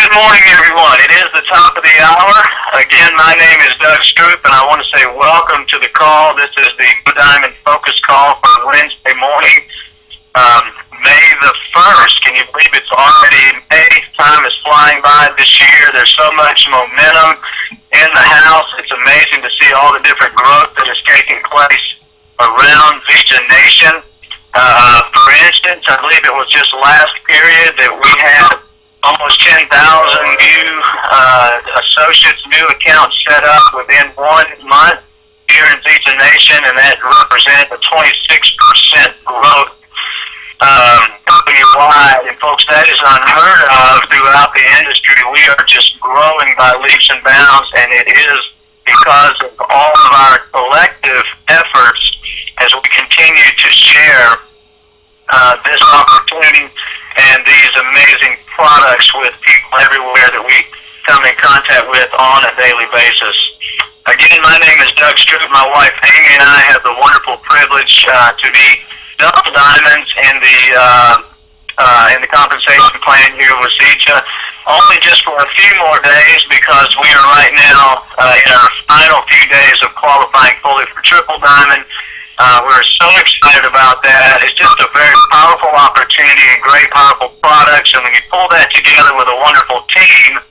Good morning, everyone. It is the top of the hour. Again, my name is Doug Stroop, and I want to say welcome to the call. This is the Diamond Focus call for Wednesday morning, May the 1st. Can you believe it's already May? Time is flying by this year. There's so much momentum in the house. It's amazing to see all the different growth that is taking place around Visa Nation. For instance, I believe it was just last period that we had almost 10,000 new associates, new accounts set up within 1 month here in Visa Nation, and that represented a 26% growth company-wide. And folks, that is unheard of throughout the industry. We are just growing by leaps and bounds, and it is because of all of our collective efforts as we continue to share this opportunity and these amazing products with people everywhere that we come in contact with on a daily basis. Again, my name is Doug Stroop. My wife Amy and I have the wonderful privilege to be double diamonds in the compensation plan here with Zija. Only just for a few more days because we are right now in our final few days of qualifying fully for triple diamond. We're so excited about that. It's just a very powerful opportunity and great, powerful products. And when you pull that together with a wonderful team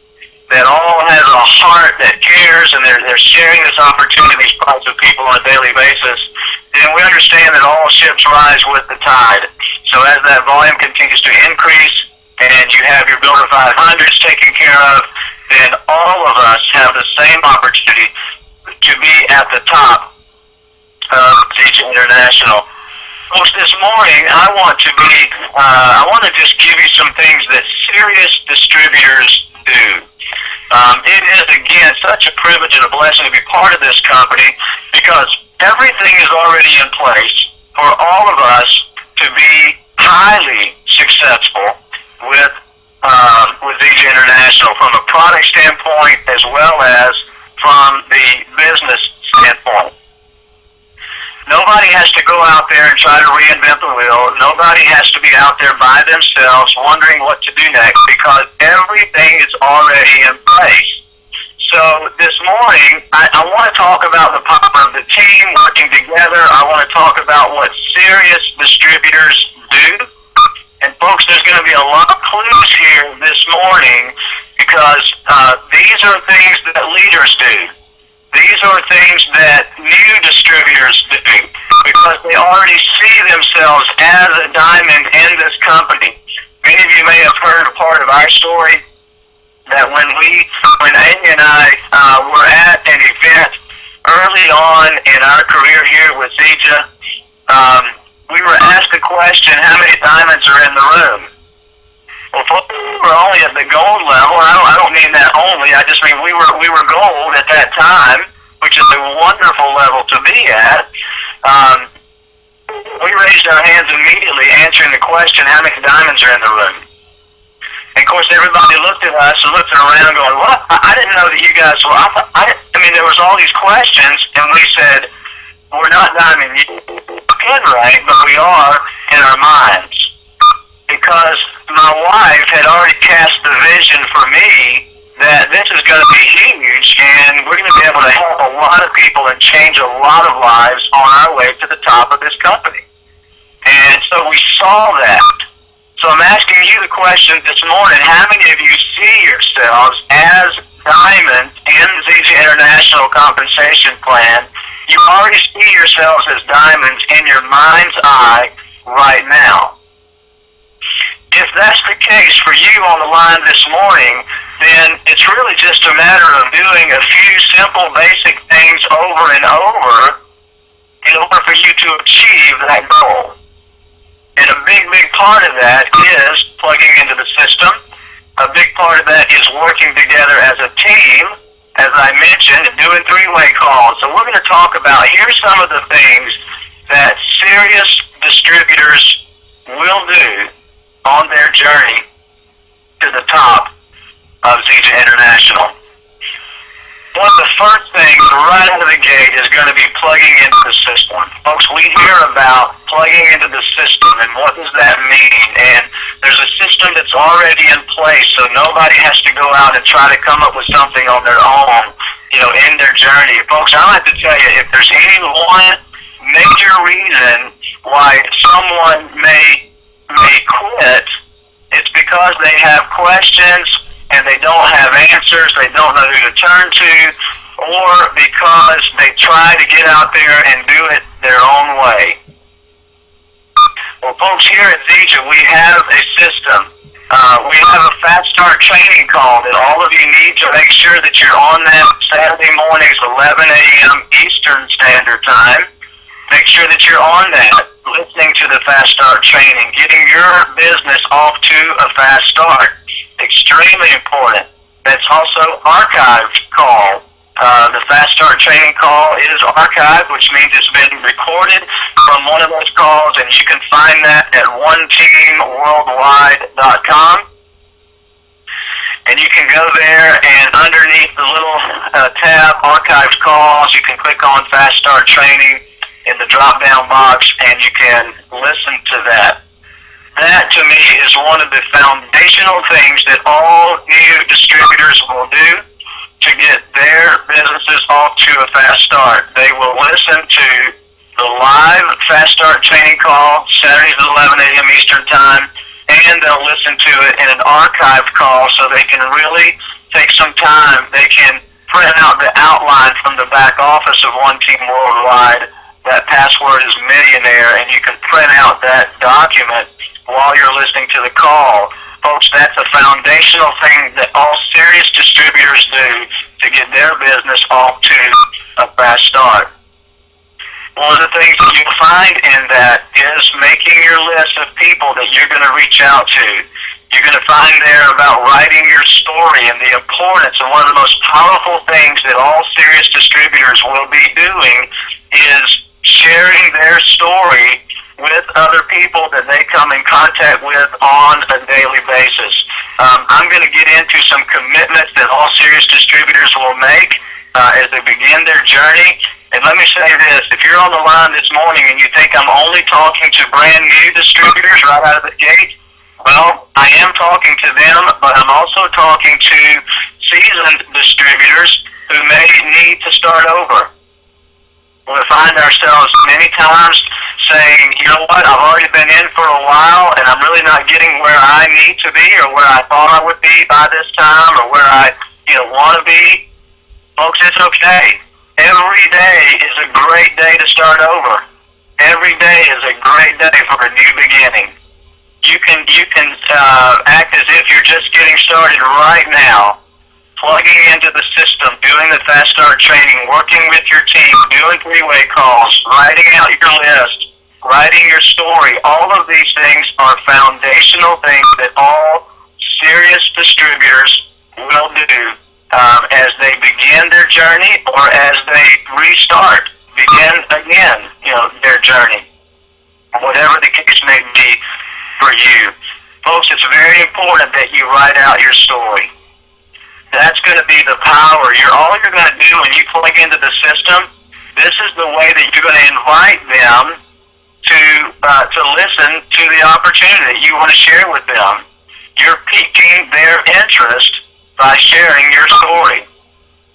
that all has a heart that cares and they're sharing this opportunity, these products with people on a daily basis, then we understand that all ships rise with the tide. So as that volume continues to increase and you have your Builder 500s taken care of, then all of us have the same opportunity to be at the top Zija International. Folks, this morning I want to just give you some things that serious distributors do. It is again such a privilege and a blessing to be part of this company because everything is already in place for all of us to be highly successful with Zija International from a product standpoint as well as from the business standpoint. Nobody has to go out there and try to reinvent the wheel. Nobody has to be out there by themselves wondering what to do next because everything is already in place. So this morning, I want to talk about the power of the team working together. I want to talk about what serious distributors do. And folks, there's going to be a lot of clues here this morning because these are things that leaders do. These are things that new distributors do because they already see themselves as a diamond in this company. Many of you may have heard a part of our story that when Amy and I were at an event early on in our career here with Zija, we were asked the question, how many diamonds are in the room? Well, we were only at the gold level. I don't mean that only. I just mean we were gold at that time, which is a wonderful level to be at. We raised our hands immediately, answering the question, how many diamonds are in the room? And of course, everybody looked at us and looked around, going, "What? I didn't know that you guys." Well, I mean, there was all these questions, and we said, "We're not diamond pin rank, but we are in our minds." Because my wife had already cast the vision for me that this is going to be huge and we're going to be able to help a lot of people and change a lot of lives on our way to the top of this company. And so we saw that. So I'm asking you the question this morning, how many of you see yourselves as diamonds in the Zija International Compensation Plan? You already see yourselves as diamonds in your mind's eye right now. If that's the case for you on the line this morning, then it's really just a matter of doing a few simple, basic things over and over in order for you to achieve that goal. And a big, big part of that is plugging into the system. A big part of that is working together as a team, as I mentioned, and doing three-way calls. So we're going to talk about, here's some of the things that serious distributors will do on their journey to the top of Zija International. One of the first things right out of the gate is going to be plugging into the system. Folks, we hear about plugging into the system and what does that mean? And There's a system that's already in place, so nobody has to go out and try to come up with something on their own, in their journey. Folks, I like to tell you, if there's any one major reason why someone may quit, it's because they have questions and they don't have answers, they don't know who to turn to, or because they try to get out there and do it their own way. Well, folks, here at Zija, we have a system. We have a fast start training call that all of you need to make sure that you're on that Saturday mornings, 11 a.m. Eastern Standard Time. Make sure that you're on that, listening to the fast start training, getting your business off to a fast start. Extremely important. That's also archived call. The fast start training call is archived, which means it's been recorded from one of those calls, and you can find that at oneteamworldwide.com. And you can go there, and underneath the little tab, archived calls, you can click on fast start training in the drop-down box, and you can listen to that. That, to me, is one of the foundational things that all new distributors will do to get their businesses off to a fast start. They will listen to the live fast start training call, Saturdays at 11 a.m. Eastern Time, and they'll listen to it in an archived call so they can really take some time. They can print out the outline from the back office of One Team Worldwide. That password is millionaire, and you can print out that document while you're listening to the call. Folks, that's a foundational thing that all serious distributors do to get their business off to a fast start. One of the things that you find in that is making your list of people that you're going to reach out to. You're going to find there about writing your story and the importance, and one of the most powerful things that all serious distributors will be doing is sharing their story with other people that they come in contact with on a daily basis. I'm going to get into some commitments that all serious distributors will make as they begin their journey. And let me say this, if you're on the line this morning and you think I'm only talking to brand new distributors right out of the gate, well, I am talking to them, but I'm also talking to seasoned distributors who may need to start over. We find ourselves many times saying, you know what, I've already been in for a while and I'm really not getting where I need to be or where I thought I would be by this time or where I want to be. Folks, it's okay. Every day is a great day to start over. Every day is a great day for a new beginning. You can act as if you're just getting started right now, plugging into the system, doing the fast start training, working with your team, doing three-way calls, writing out your list, writing your story. All of these things are foundational things that all serious distributors will do as they begin their journey or as they begin again, their journey, whatever the case may be for you. Folks, it's very important that you write out your story. That's going to be the power. All you're going to do when you plug into the system, this is the way that you're going to invite them to listen to the opportunity that you want to share with them. You're piquing their interest by sharing your story.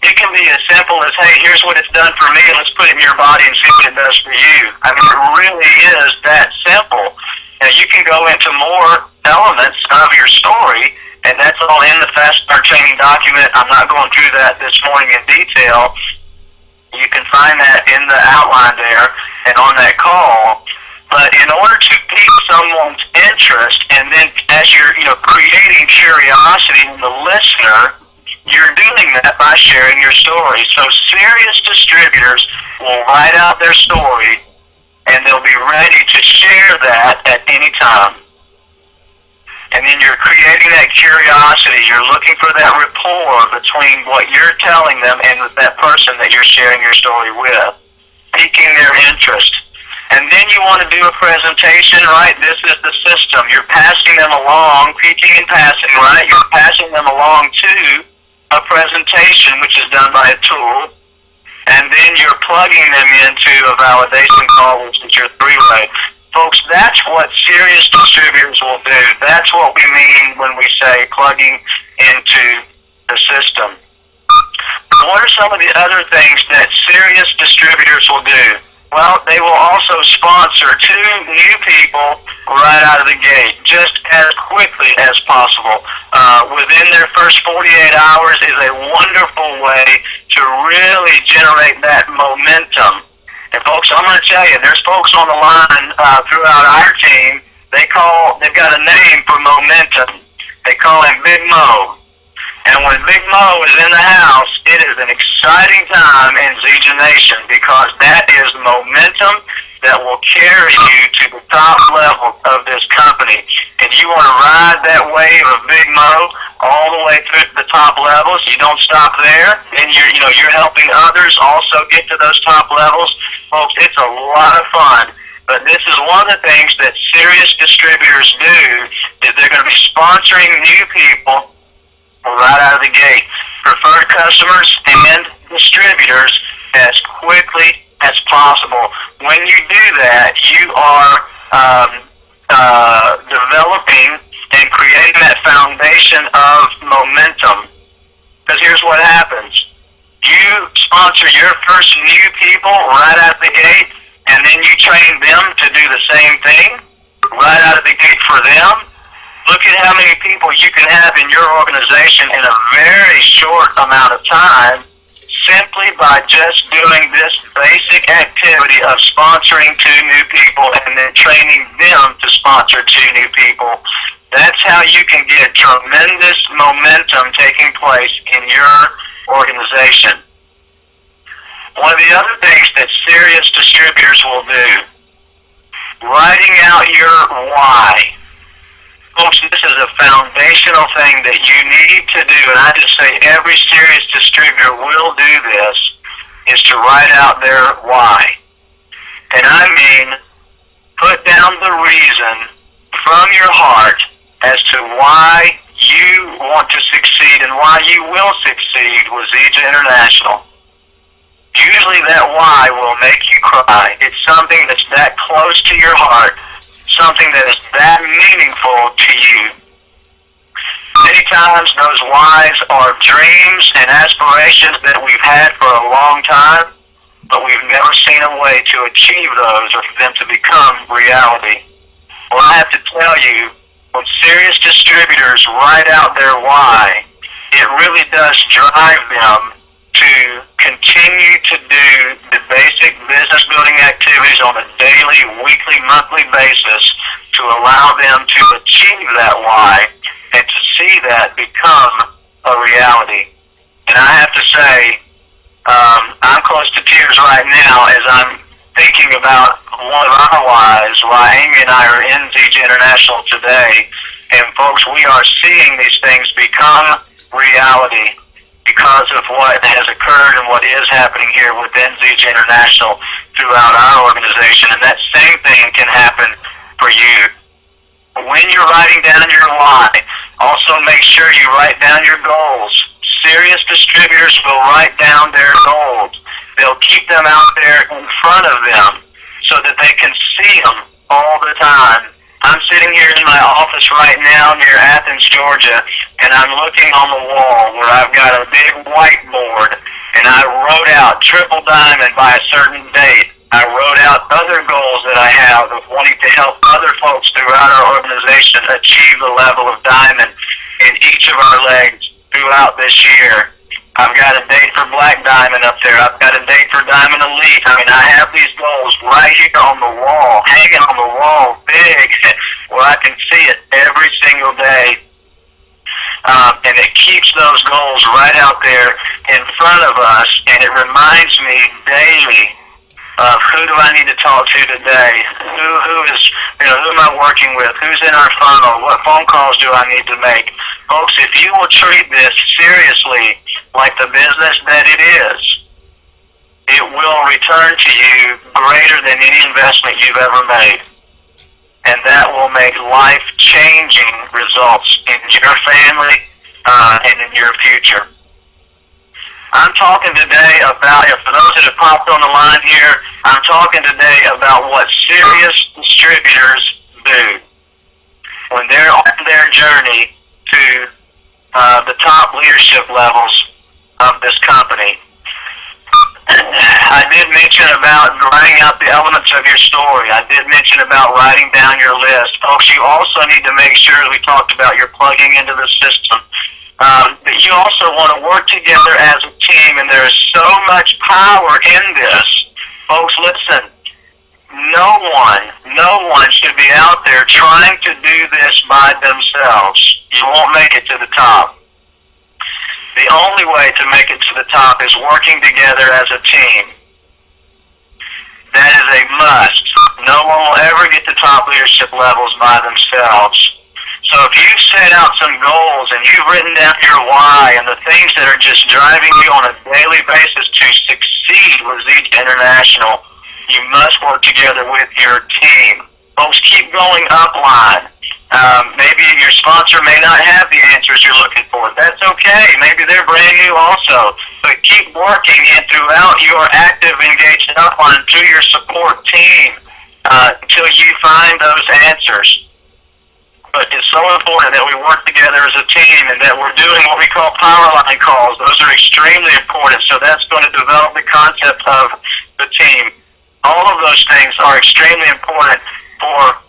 It can be as simple as, hey, here's what it's done for me, let's put it in your body and see what it does for you. I mean, it really is that simple. Now, you can go into more elements of your story, and that's all in the Fast Start Training document. I'm not going through that this morning in detail. You can find that in the outline there and on that call. But in order to pique someone's interest, and then as you're creating curiosity in the listener, you're doing that by sharing your story. So serious distributors will write out their story, and they'll be ready to share that at any time. And then you're creating that curiosity. You're looking for that rapport between what you're telling them and that person that you're sharing your story with, piquing their interest. And then you want to do a presentation, right? This is the system. You're passing them along, piquing and passing, right? You're passing them along to a presentation, which is done by a tool. And then you're plugging them into a validation call, which is your three-way. Folks, that's what serious distributors will do. That's what we mean when we say plugging into the system. What are some of the other things that serious distributors will do? Well, they will also sponsor 2 new people right out of the gate, just as quickly as possible. Within their first 48 hours is a wonderful way to really generate that momentum. And folks, I'm going to tell you, there's folks on the line throughout our team. They've got a name for momentum. They call him Big Mo. And when Big Mo is in the house, it is an exciting time in Zija Nation because that is momentum that will carry you to the top level of this company. And you want to ride that wave of Big Mo all the way through to the top levels. You don't stop there. Then you're helping others also get to those top levels. Folks, it's a lot of fun. But this is one of the things that serious distributors do is they're going to be sponsoring new people right out of the gate, preferred customers and distributors as quickly as possible. When you do that, you are developing and creating that foundation of momentum. Because here's what happens. You sponsor your first new people right out of the gate, and then you train them to do the same thing right out of the gate for them. Look at how many people you can have in your organization in a very short amount of time simply by just doing this basic activity of sponsoring 2 new people and then training them to sponsor 2 new people. That's how you can get tremendous momentum taking place in your organization. One of the other things that serious distributors will do, writing out your why. Folks, this is a foundational thing that you need to do, and I just say every serious distributor will do this, is to write out their why. And I mean, put down the reason from your heart as to why you want to succeed and why you will succeed with Zija International. Usually that why will make you cry. It's something that's that close to your heart, something that is that meaningful to you. Many times those whys are dreams and aspirations that we've had for a long time, but we've never seen a way to achieve those or for them to become reality. Well, I have to tell you, when serious distributors write out their why, it really does drive them to continue to do the basic business building activities on a daily, weekly, monthly basis to allow them to achieve that why and to see that become a reality. And I have to say, I'm close to tears right now as I'm thinking about one of our whys, why Amy and I are in Zija International today. And folks, we are seeing these things become reality because of what has occurred and what is happening here within Zija International throughout our organization. And that same thing can happen for you. When you're writing down your why, also make sure you write down your goals. Serious distributors will write down their goals. They'll keep them out there in front of them so that they can see them all the time. I'm sitting here in my office right now near Athens, Georgia, and I'm looking on the wall where I've got a big whiteboard, and I wrote out triple diamond by a certain date. I wrote out other goals that I have of wanting to help other folks throughout our organization achieve the level of diamond in each of our legs throughout this year. I've got a date for Black Diamond up there. I've got a date for Diamond Elite. I mean, I have these goals right here on the wall, hanging on the wall, big, where I can see it every single day. And it keeps those goals right out there in front of us, and it reminds me daily of who do I need to talk to today? Who is, who am I working with? Who's in our funnel? What phone calls do I need to make? Folks, if you will treat this seriously like the business that it is, it will return to you greater than any investment you've ever made. And that will make life-changing results in your family and in your future. I'm talking today about, for those that have popped on the line here, I'm talking today about what serious distributors do when they're on their journey to the top leadership levels of this company. I did mention about writing out the elements of your story. I did mention about writing down your list. Folks, you also need to make sure, as we talked about, you're plugging into the system. But you also want to work together as a team, and there is so much power in this. Folks, listen, no one should be out there trying to do this by themselves. You won't make it to the top. The only way to make it to the top is working together as a team. That is a must. No one will ever get to top leadership levels by themselves. So if you've set out some goals and you've written down your why and the things that are just driving you on a daily basis to succeed with ZJ International, you must work together with your team. Folks, keep going upline. Maybe your sponsor may not have the answers you're looking for. That's okay. Maybe they're brand new also. But keep working, and throughout your active engaged upline to your support team until you find those answers. But it's so important that we work together as a team and that we're doing what we call power line calls. Those are extremely important. So that's going to develop the concept of the team. All of those things are extremely important for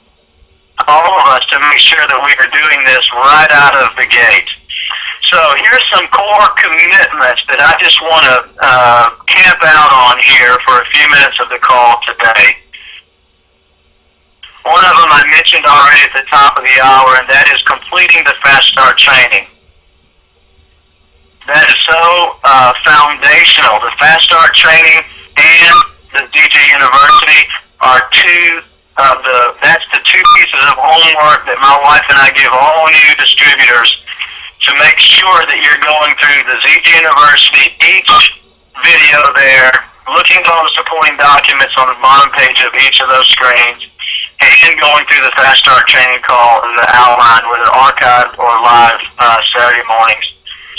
all of us to make sure that we are doing this right out of the gate. So here's some core commitments that I just want to camp out on here for a few minutes of the call today. One of them I mentioned already at the top of the hour, and that is completing the Fast Start training. That is so foundational. The Fast Start training and the ZJ University are that's the two pieces of homework that my wife and I give all new distributors to make sure that you're going through the ZJ University, each video there, looking at all the supporting documents on the bottom page of each of those screens, and going through the Fast Start training call and the outline, whether archived or live Saturday mornings.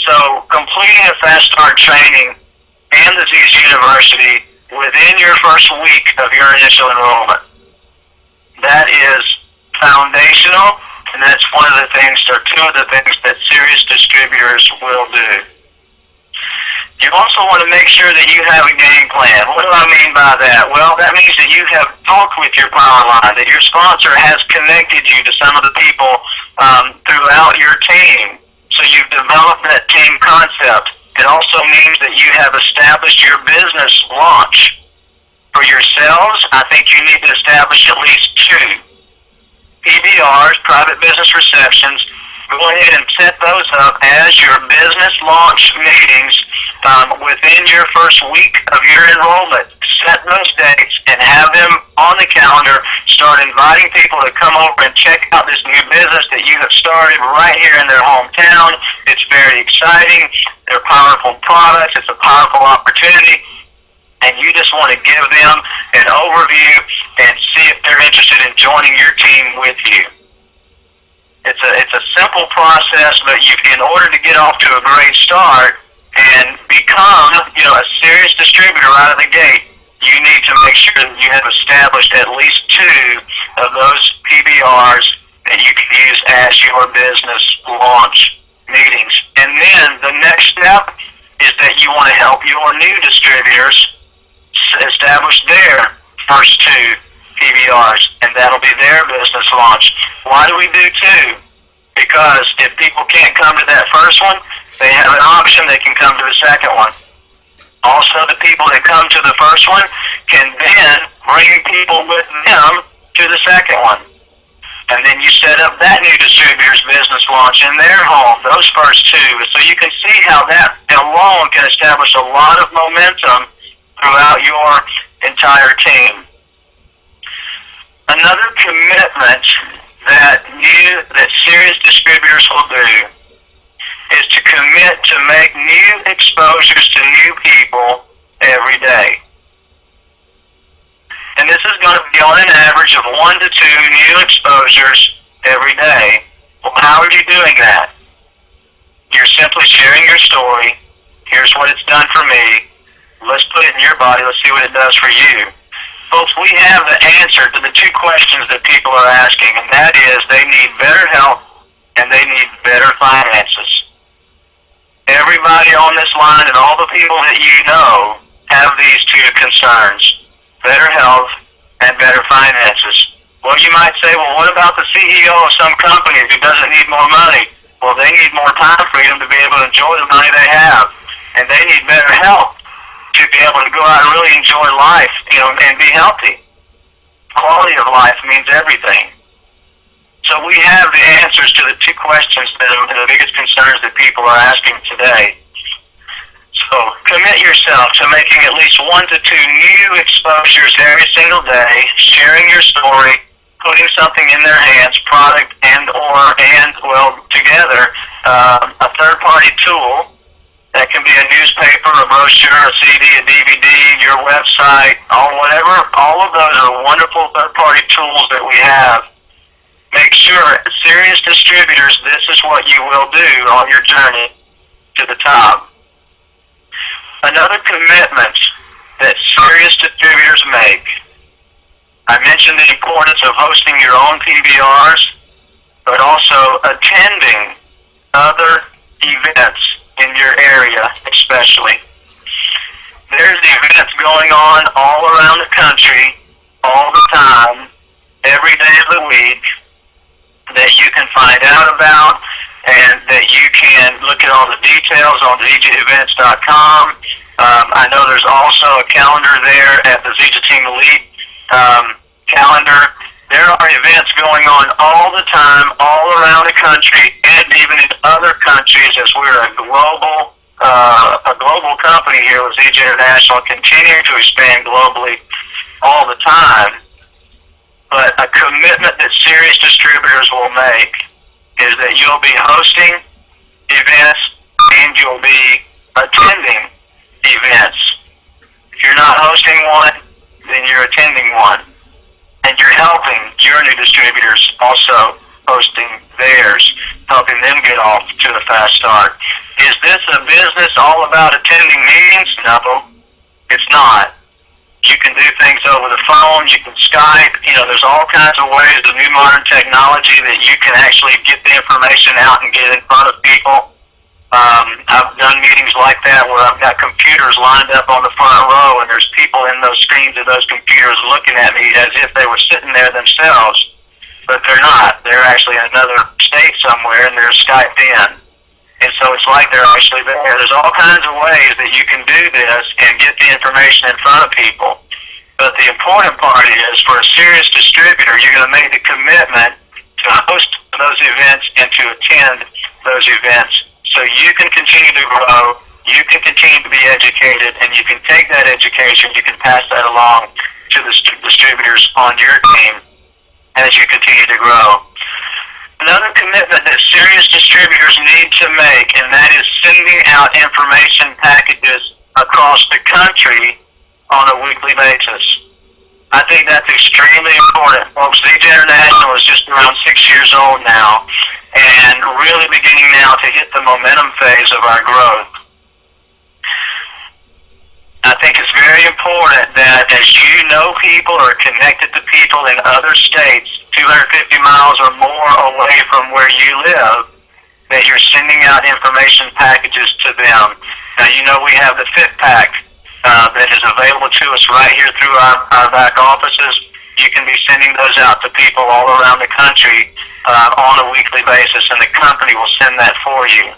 So completing a Fast Start training and the ZJ University within your first week of your initial enrollment. That is foundational, and that's one of the things, or two of the things that serious distributors will do. You also want to make sure that you have a game plan. What do I mean by that? Well, that means that you have talked with your power line, that your sponsor has connected you to some of the people throughout your team. So you've developed that team concept. It also means that you have established your business launch. For yourselves, I think you need to establish at least 2 PBRs, private business receptions. Go ahead and set those up as your business launch meetings within your first week of your enrollment. Set those dates and have them on the calendar. Start inviting people to come over and check out this new business that you have started right here in their hometown. It's very exciting. They're powerful products. It's a powerful opportunity. And you just want to give them an overview and see if they're interested in joining your team with you. It's a simple process, but in order to get off to a great start and become a serious distributor out of the gate, you need to make sure that you have established at least 2 of those PBRs that you can use as your business launch meetings. And then the next step is that you want to help your new distributors establish their first 2 PBRs, and that'll be their business launch. Why do we do 2? Because if people can't come to that first one, they have an option. They can come to the second one. Also, the people that come to the first one can then bring people with them to the second one. And then you set up that new distributor's business launch in their home, those first 2. So you can see how that alone can establish a lot of momentum throughout your entire team. Another commitment that serious distributors will do is to commit to make new exposures to new people every day. And this is going to be on an average of 1 to 2 new exposures every day. Well, how are you doing that? You're simply sharing your story. Here's what it's done for me. Let's put it in your body. Let's see what it does for you. Folks, we have the answer to the two questions that people are asking, and that is they need better health and they need better finances. Everybody on this line and all the people that you know have these two concerns, better health and better finances. Well, you might say, well, what about the CEO of some company who doesn't need more money? Well, they need more time freedom to be able to enjoy the money they have, and they need better health to be able to go out and really enjoy life, and be healthy. Quality of life means everything. So we have the answers to the two questions that are the biggest concerns that people are asking today. So commit yourself to making at least 1 to 2 new exposures every single day, sharing your story, putting something in their hands, product together, a third-party tool that can be a newspaper, a brochure, a CD, a DVD, your website, whatever. All of those are wonderful third-party tools that we have. Make sure, serious distributors, this is what you will do on your journey to the top. Another commitment that serious distributors make, I mentioned the importance of hosting your own PBRs, but also attending other events in your area especially. There's events going on all around the country, all the time, every day of the week, that you can find out about, and that you can look at all the details on ZJEvents.com. I know there's also a calendar there at the ZJ Team Elite calendar. There are events going on all the time, all around the country, and even in other countries, as we're a global company here with ZJ International, continuing to expand globally all the time. But a commitment that serious distributors will make is that you'll be hosting events and you'll be attending events. If you're not hosting one, then you're attending one. And you're helping your new distributors also hosting theirs, helping them get off to a fast start. Is this a business all about attending meetings? No, it's not. You can do things over the phone, you can Skype, there's all kinds of ways of new modern technology that you can actually get the information out and get in front of people. I've done meetings like that where I've got computers lined up on the front row and there's people in those screens of those computers looking at me as if they were sitting there themselves, but they're not. They're actually in another state somewhere and they're Skyped in. And so it's like they're actually there. There's all kinds of ways that you can do this and get the information in front of people. But the important part is, for a serious distributor, you're going to make the commitment to host those events and to attend those events so you can continue to grow, you can continue to be educated, and you can take that education, you can pass that along to the distributors on your team as you continue to grow. Another commitment that serious distributors need to make, and that is sending out information packages across the country on a weekly basis. I think that's extremely important. Folks, ZJ International is just around 6 years old now, and really beginning now to hit the momentum phase of our growth. I think it's very important that as you know people or are connected to people in other states, 250 miles or more away from where you live, that you're sending out information packages to them. Now, we have the Fit Pack that is available to us right here through our back offices. You can be sending those out to people all around the country on a weekly basis, and the company will send that for you.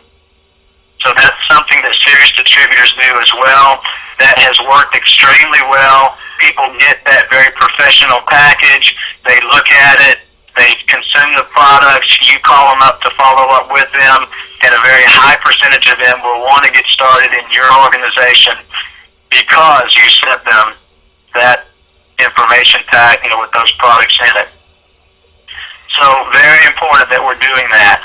So that's something that serious distributors do as well. That has worked extremely well. People get that very professional package. They look at it. They consume the products. You call them up to follow up with them, and a very high percentage of them will want to get started in your organization because you sent them that information pack, with those products in it. So very important that we're doing that.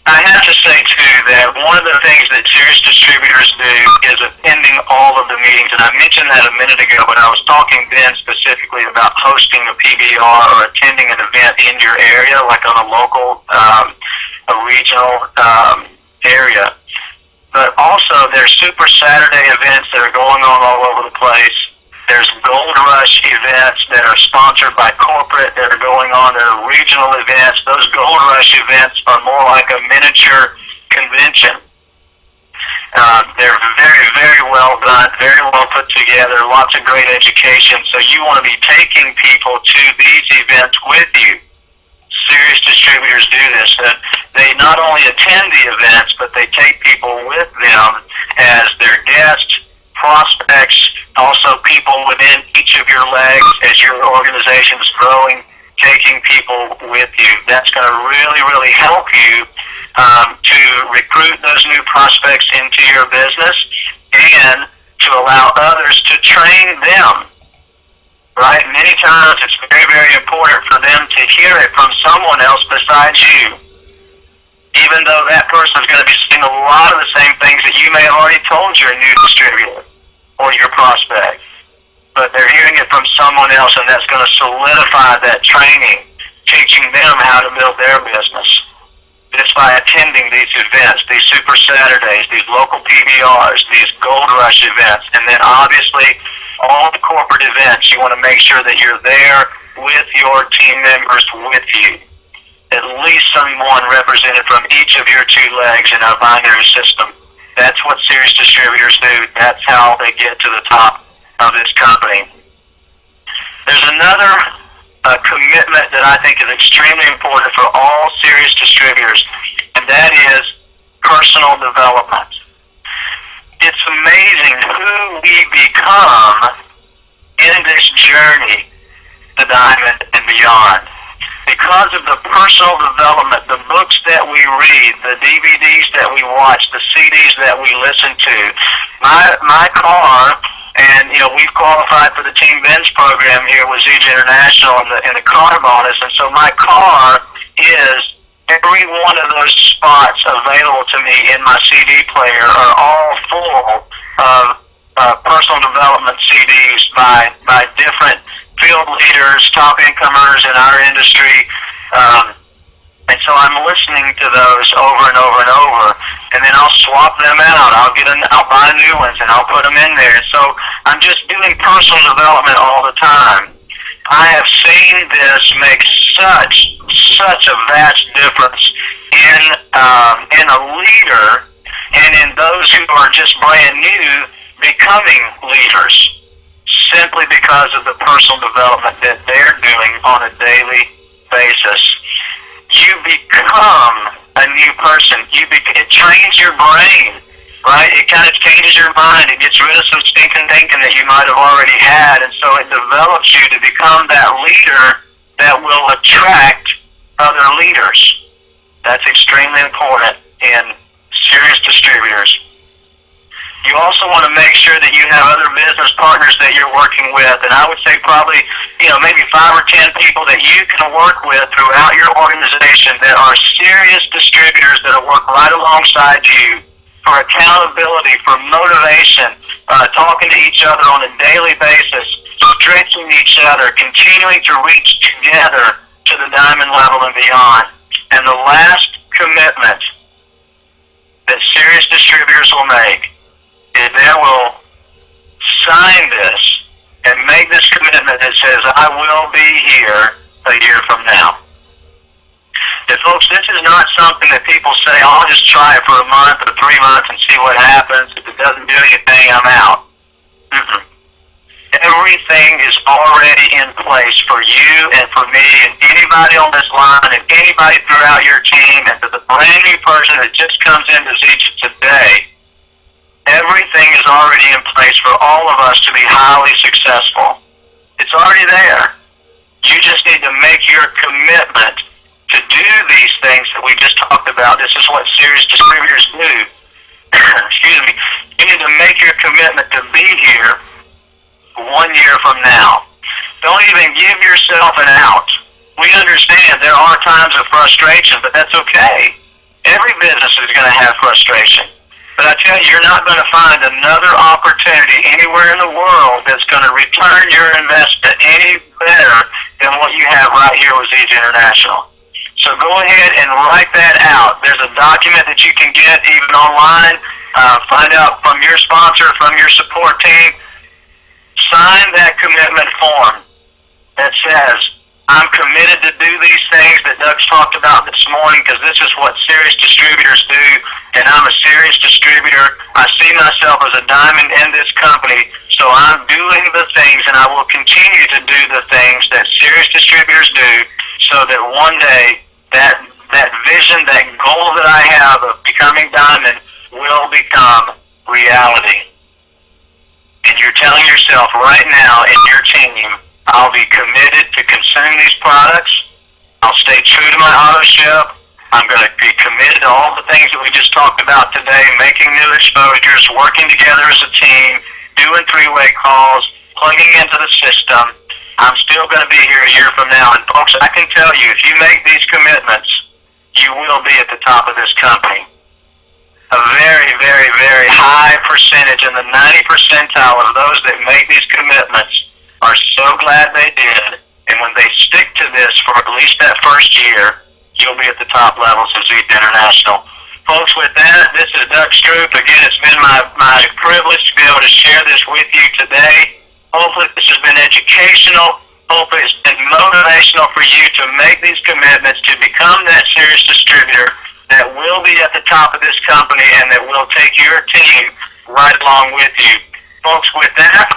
I have to say, too, that one of the things that serious distributors do is attending all of the meetings, and I mentioned that a minute ago, but I was talking then specifically about hosting a PBR or attending an event in your area, like on a local, a regional area. But also, there's Super Saturday events that are going on all over the place. There's Gold Rush events that are sponsored by corporate that are going on. There are regional events. Those Gold Rush events are more like a miniature convention. They're very, very well done, very well put together, lots of great education. So you want to be taking people to these events with you. Serious distributors do this. That they not only attend the events, but they take people with them as their guests, prospects, also people within each of your legs as your organization is growing, taking people with you. That's going to really, really help you to recruit those new prospects into your business and to allow others to train them. Right? Many times it's very, very important for them to hear it from someone else besides you. Even though that person is going to be saying a lot of the same things that you may have already told your new distributor or your prospect. But they're hearing it from someone else, and that's going to solidify that training, teaching them how to build their business. Just by attending these events, these Super Saturdays, these local PBRs, these Gold Rush events, and then obviously all the corporate events, you want to make sure that you're there with your team members with you. At least someone represented from each of your two legs in our binary system. That's what serious distributors do. That's how they get to the top of this company. There's another commitment that I think is extremely important for all serious distributors, and that is personal development. It's amazing who we become in this journey, the diamond and beyond. Because of the personal development, the books that we read, the DVDs that we watch, the CDs that we listen to, my car, and we've qualified for the Team Benz program here with ZJ International in the car bonus, and so my car is every one of those spots available to me in my CD player are all full of personal development CDs by different field leaders, top incomers in our industry, and so I'm listening to those over and over and over, and then I'll swap them out. I'll buy new ones and I'll put them in there. So I'm just doing personal development all the time. I have seen this make such a vast difference in a leader and in those who are just brand new becoming leaders, simply because of the personal development that they're doing on a daily basis. You become a new person. It trains your brain, right? It kind of changes your mind. It gets rid of some stinking thinking that you might have already had, and so it develops you to become that leader that will attract other leaders. That's extremely important in serious distributors. You also want to make sure that you have other business partners that you're working with, and I would say probably, maybe 5 or 10 people that you can work with throughout your organization that are serious distributors that will work right alongside you for accountability, for motivation, talking to each other on a daily basis, stretching each other, continuing to reach together to the diamond level and beyond. And the last commitment that serious distributors will make is they will sign this and make this commitment that says, I will be here a year from now. And folks, this is not something that people say, I'll just try it for a month or 3 months and see what happens. If it doesn't do anything, I'm out. Everything is already in place for you and for me and anybody on this line and anybody throughout your team and to the brand new person that just comes into Zeta today. Everything is already in place for all of us to be highly successful. It's already there. You just need to make your commitment to do these things that we just talked about. This is what serious distributors do. Excuse me. You need to make your commitment to be here 1 year from now. Don't even give yourself an out. We understand there are times of frustration, but that's okay. Every business is going to have frustration. But I tell you, you're not going to find another opportunity anywhere in the world that's going to return your investment any better than what you have right here with ZJ International. So go ahead and write that out. There's a document that you can get even online. Find out from your sponsor, from your support team. Sign that commitment form that says, I'm committed to do these things that Doug's talked about this morning, because this is what serious distributors do, and I'm a serious distributor. I see myself as a diamond in this company, so I'm doing the things, and I will continue to do the things that serious distributors do, so that one day that vision, that goal that I have of becoming diamond will become reality. And you're telling yourself right now in your team, I'll be committed to consuming these products. I'll stay true to my auto ship. I'm going to be committed to all the things that we just talked about today, making new exposures, working together as a team, doing three-way calls, plugging into the system. I'm still going to be here a year from now. And folks, I can tell you, if you make these commitments, you will be at the top of this company. A very, very, very high percentage in the 90 percentile of those that make these commitments are so glad they did. And when they stick to this for at least that first year, you'll be at the top levels of Zeta International. Folks, with that, this is Doug Stroop. Again, it's been my privilege to be able to share this with you today. Hopefully this has been educational. Hopefully it's been motivational for you to make these commitments to become that serious distributor that will be at the top of this company and that will take your team right along with you. Folks, with that,